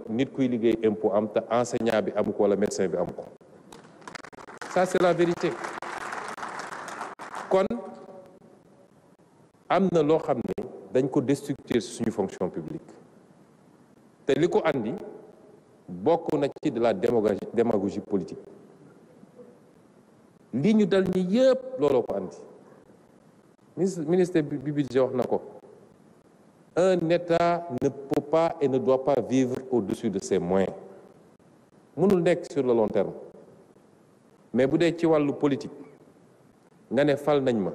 nit kuy liggéey impôt am te enseignant bi am ko wala médecin bi am ko ça c'est la vérité. kon am na loo xam ne dañ ko déstructurer suñu fonction publique te li ko andi bokk na ci de la démagogie politique li ñu dal ñi yëpp looloo ko andi ministre bi budget wax na ko un État ne peut pas et ne doit pas vivre au-dessus de ses moyens mënul nekk sur le long terme mais bu dee ci wàllu politique nga ne fal nañ ma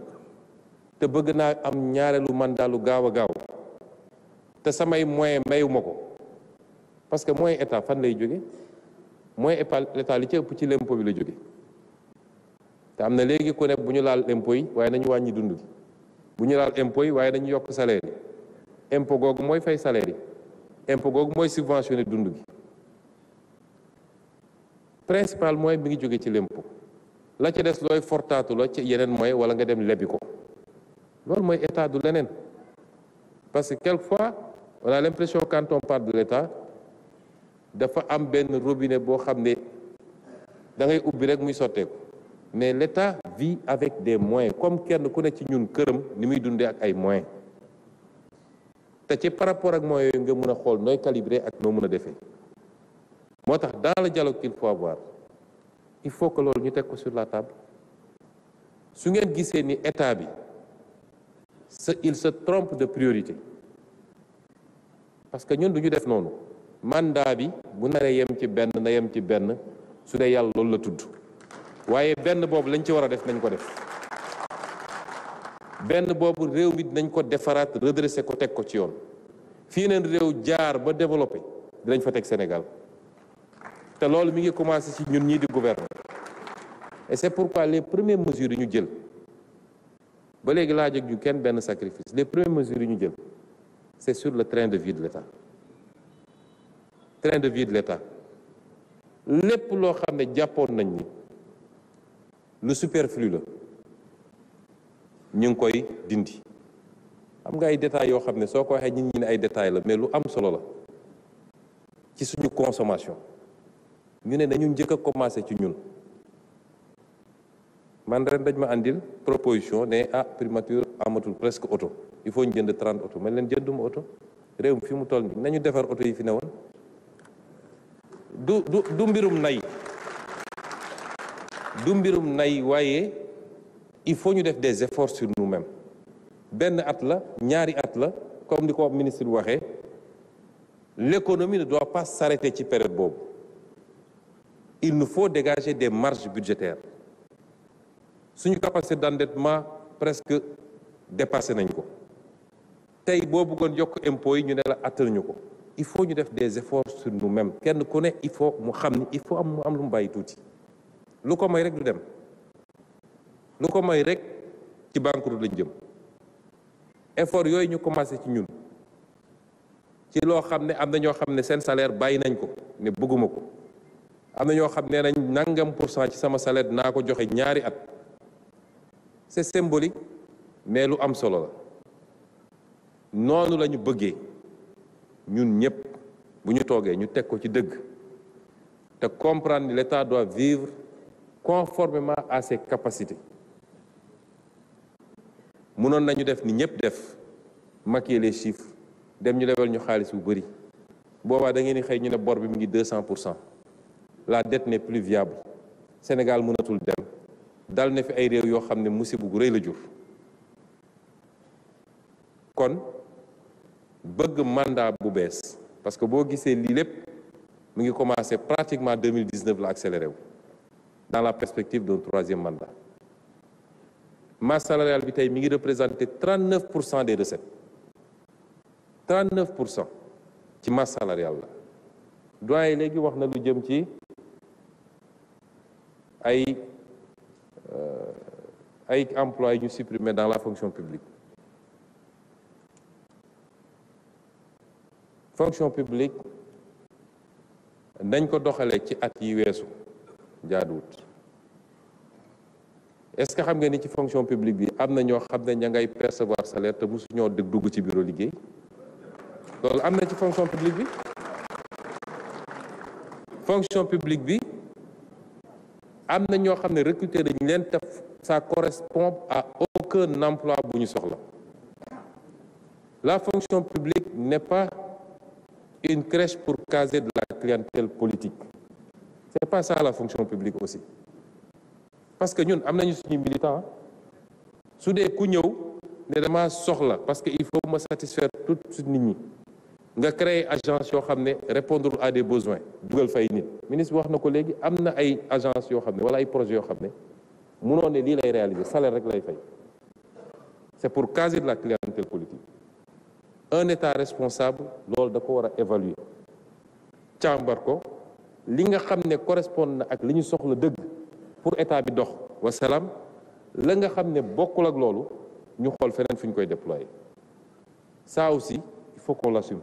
te bëgg naa am ñaareelu mandat lu gaaw a gaaw te samay moyen mayuma ko parce que moyen état fan lay jóge moyen état li ci ëpp ci l'impôt bi la jóge te am na léegi ku ne bu ñu laal impôt yi waaye nañu wàññi dund gi bu ñu laal impôt yi waaye nañu yokk salaire yi impôt googu mooy fay salaire yi impôt googu mooy subventionné dund gi principal mooy mi ngi jóge ci l'impôt la ci des looy fortaatu la ci yeneen mooy wala nga dem lebi ko loolu mooy état du leneen parce que quelquefois on a l'impression quand on parle de l'état dafa am benn robinet boo xam ne da ngay ubbi rek muy sotteeku mais l'état vit avec des moyens comme kenn ku ne ci ñun këram ni muy dundee ak ay moyens te ci par rapport ak moyens yooyu nga mën a xool nooy calibrer ak noo mën a defee moo tax dans le dialogue qu'il faut avoir il faut que loolu ñu teg ko sur la table su ngeen gisee ni état bi il se trompe de priorité parce que ñun du ñu def noonu mandat bi bu naree yem ci benn na yem ci benn su dee yàlla loolu la tudd waaye benn boobu lañ ci war a def nañ ko def benn boobu réew mi dinañ ko defaraat redresser ko teg ko ci yoon fii neen réew jaar ba développé dinañ fa teg Sénégal te loolu mi ngi commencé ci ñun ñii di gouverner et c'est pourquoi les premières mesures yi ñu jël ba léegi laa jóg ñu kenn benn sacrifice les premières mesures yi ñu jël c'est sur le train de vie de l'État train de vie de l'État lépp loo xam ne jàppoon nañ ni lu superflu la ñu ngi koy dindi xam nga ay détails yoo xam ne soo ko waxee nit ñi ne ay détails la mais lu am solo la ci suñu consommation ñu ne nañu njëkk a commencé ci ñun man ren dañ ma andil proposition ne primature amatul presque auto il faut ñu jënd 30 auto man leen jënduma auto réew mi fi mu toll nii nañu defar auto yi fi ne woon du mbirum nay du mbirum nay waaye il faut ñu def des efforts sur nous-mêmes benn at la ñaari at la comme ni ko ministre bi waxee l'économie ne doit pas s'arrêter ci période boobu il nous faut dégager des marges budgétaires suñu capacité d'endettement presque dépassé nañ ko tey boo bëggoon yokk impôts yi ñu ne la attanuñu ko il faut ñu def des efforts sur nous-mêmes kenn ku ne il faut mu xam ni il faut mu am lu mu bàyyi tuuti lu ko may rek du dem lu ko may rek ci banqueroute lañ jëm effort yooyu ñu commencé ci ñun ci loo xam ne am na ñoo xam ne seen salaire bàyyi nañ ko ne bëgguma ko am na ñoo xam ne nañ nangam % ci sama salaire dinaa ko joxe ñaari at c'est symbolique mais lu am solo la noonu la ñu bëggee ñun ñëpp bu ñu toogee ñu teg ko ci dëgg te comprendre ni l'État doit vivre conformément à ses capacités mënoon nañu def ni ñëpp def maquiller les chiffres dem ñu lebal ñu xaalis bu bëri boobaa da ngeen di xëy ñu ne bor bi mu ngi 200%. La dette n'est plus viable Sénégal mënatul dem dal na fi ay réew yoo xam ne musiba gu rëy la jur kon bëgg mandat bu bees parce que boo gisee lii lépp mu ngi commencé pratiquement 2019 la accéléré wu dans la perspective d'un 3e mandat masse salariale bi tey mi ngi représenté 39% des recettes 39% ci masse salariale la doyen léegi wax na lu jëm ci ay emplois ñu supprimé dans la fonction publique nañ ko doxale ci at yi weesu jaaduwut est-ce que xam nga ni ci fonction publique bi am na ñoo xam ne ña ngay percevoir salaire te mosu ñoo dugg ci bureau liggéey loolu am na ci fonction publique bi fonction publique bi am na ñoo xam ne recruter dañ leen te ça correspond à aucun emploi bu ñu soxla. La fonction publique n'est pas une crèche pour caser de la clientèle politique. C'est pas ça la fonction publique aussi. Parce que ñun am nañu suñu militant su dee ku ñëw ne dama soxla parce que il faut me satisfaire tout suite nit ñi nga créer agence yoo xam ne répondre à des besoins dugal fay nit ministre wax na ko léegi am na ay agence yoo xam ne wala ay projets yoo xam ne mënoo ne lii lay réaliser salaire rek lay fay. C'est pour caser de la clientèle politique. Un état responsable loolu da ko war a évaluer càmbar ko li nga xam ne correspond na ak li ñu soxla dëgg pour état bi dox wasalaam la nga xam ne bokkul ak loolu ñu xool feneen fu ñu koy déployer. Ça aussi il faut qu'on l'assume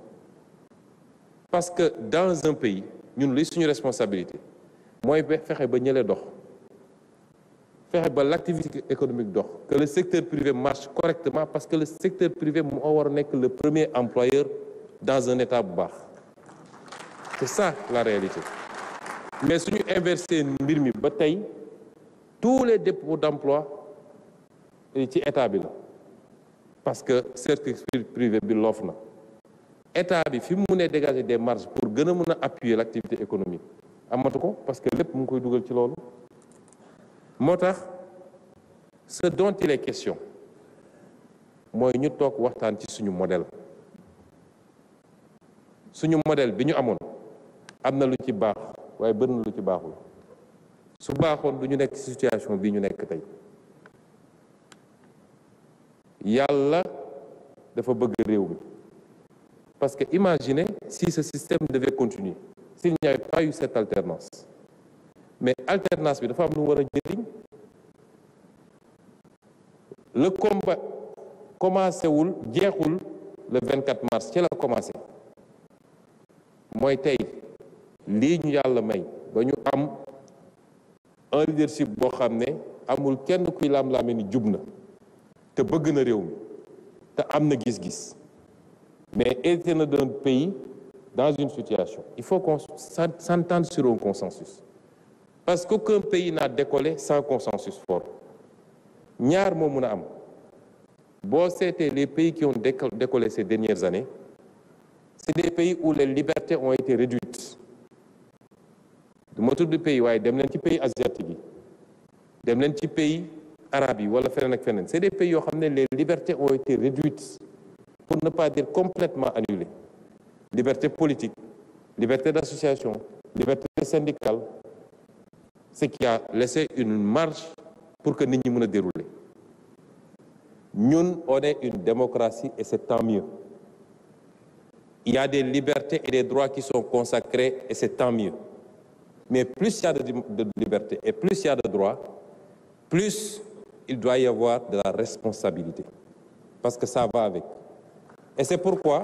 parce que dans un pays ñun li suñu responsabilité mooy fexe ba ñële dox fexe ba l'activité économique dox que le secteur privé marche correctement parce que le secteur privé moo war a nekk le premier employeur dans un état bu baax. C'est ça la réalité. Mais suñu inversé mbir mi ba tey tous les dépôts d'emploi ci état bi la parce que secteur privé bi loof na état bi fi mu mënee dégager des marges pour gën a mën a appuyer l'activité économique amatu ko parce que lépp mu ngi koy dugal ci loolu. moo tax ce dont il est question mooy ñu toog waxtaan ci suñu modèle bi ñu amoon am na lu ci baax waaye bëri na lu ci baaxul su baaxoon du ñu nekk ci situation bi ñu nekk tey. Yàlla dafa bëgg réew mi parce que imaginez si ce système devait continuer s'il n'y avait pas eu cette alternance. Mais alternance bi dafa am lu war a jëriñ le combat commencé wul jeexul le 24 mars ci la commencé mooy tey lii ñu yàlla may ba ñu am un leadership boo xam ne amul kenn kuy lam-laame ni jub na te bëgg na réew mi te am na gis-gis mais hérité na d'un pays dans une situation il faut qu'on s'entende sur un consensus. Parce qu'aucun pays n'a décollé sans consensus fort. ñaar moo mun a am boo seetee les pays qui ont décollé ces dernières années c'est des pays où les libertés ont été réduites. du ma tudd pays waaye dem leen ci pays asiatiques yi dem leen ci pays arabes yi wala feneen ak feneen c'est des pays yoo xam ne les libertés ont été réduites pour ne pas dire complètement annulées. Liberté politique, liberté d'association, liberté syndicale. Ce qui a laissé une marge pour que nit ñi mën a dérouler. Ñun, on est une démocratie et c'est tant mieux. Il y a des libertés et des droits qui sont consacrés et c'est tant mieux. Mais plus il y a de liberté et plus il y a de droits, plus il doit y avoir de la responsabilité. Parce que ça va avec. Et c'est pourquoi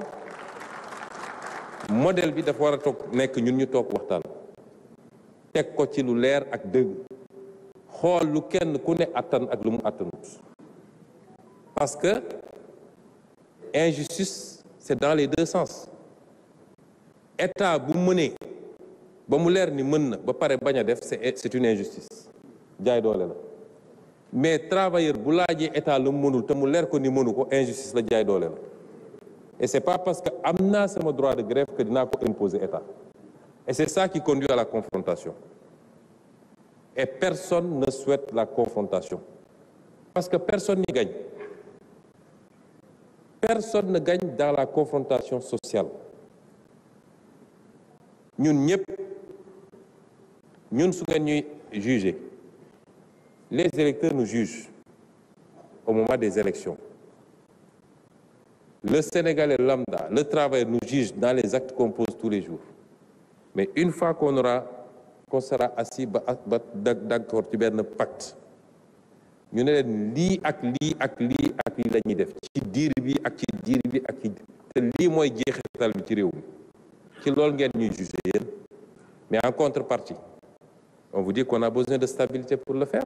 modèle bi dafa war a toog nekk ñun ñu toog waxtaan. teg ko ci lu leer ak dëgg xool lu kenn ku ne attan ak lu mu attanut parce que injustice c'est dans les deux sens état bu mënee ba mu leer ni mën na ba pare bañ a def c'est une injustice jaay doole la mais travailleur bu laajee état lu mu mënul te mu leer ko ni mënu ko injustice la jaay doole la et c'est pas parce que am naa sama droit de grève que dinaa ko imposer état. Et c'est ça qui conduit à la confrontation. Et personne ne souhaite la confrontation. Parce que personne n'y gagne. Personne ne gagne dans la confrontation sociale. Ñun ñëpp ñun su ngeen ñuy juger les électeurs nous jugent au moment des élections. Le Sénégalais lambda, le travailleur nous juge dans les actes qu'on pose tous les jours. Mais une fois qu'on sera assis ba d'accord ci benn pacte ñu ne leen lii ak lii ak lii ak lii la ñuy def ci diir bi ak ci diir bi ak ci te lii mooy jeexital bi ci réew mi ci loolu ngeen ñuy juger yéen mais en contrepartie on vous dit qu'on a besoin de stabilité pour le faire.